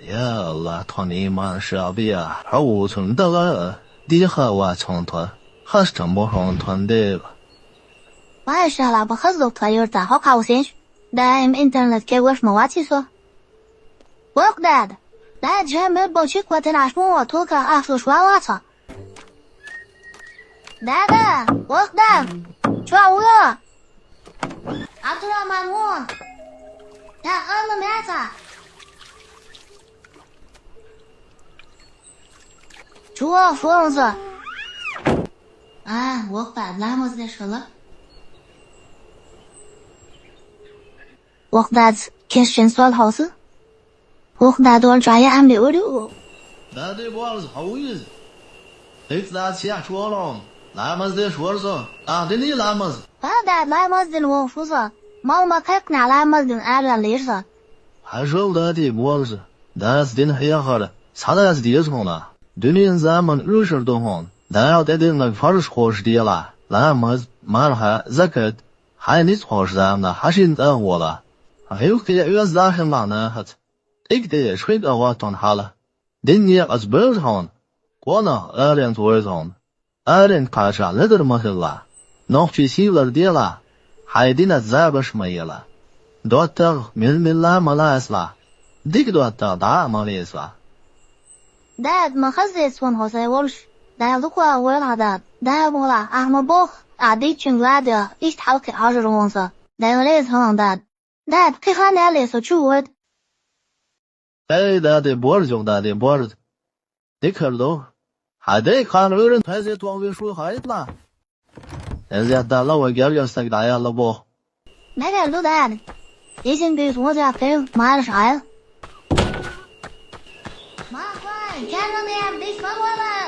يا الله团嘛设备啊，而我从这个底下我从团，还是真不上团队了。ما شاء الله بخزق طيور تحق حوسينش دائم انترنت كيوش مواتي سو وق داد داد جامل بوشيك وتنعش مو وطوكا أخشو شواواتا دادا وق داد شو عولا عبد الرحمن هون يا أنا ماتا شو فرنسا وق داد لا مزدي شغله وقت كشن سوال هاوس وقت دول جاي عم بيقولوا那这不是好意思，这咱钱说了，那么再说说，啊，这你那么是， هذا لا مزدن وفوزا ما كيقنع لا مزدن على ليرسا 还说不得的不是，但是真黑好了，啥的是第冲了，对面咱们有事都好，但要在那个发是说是的了，那么马上还这个还你说是咱们的，还是咱我了。还有个月是很忙呢，还这个得吹个我当他了，今年是不是好呢？我呢，2年左右上，2年开始那都没事了，弄去洗了的了，还得那再不什么也了，多得明来没来是吧？这个多得大没来是吧？ داد ما خزيت وان هوسي ولش داد لقوا ولا داد داد ولا أحمد بوخ عديت شنغلادا إيش تحوك حاجر وانسا داد ليس هون داد كي خان ليس شوود 哎，那得脖子就那得脖子，得看着还得看着有人抬这装备书还了，人家打了我给人三个大呀了不？ ما قالوا داد إيشن بيت وجا كيف ما عارف عيل ما كان كان ما يعرف ليش ما ولا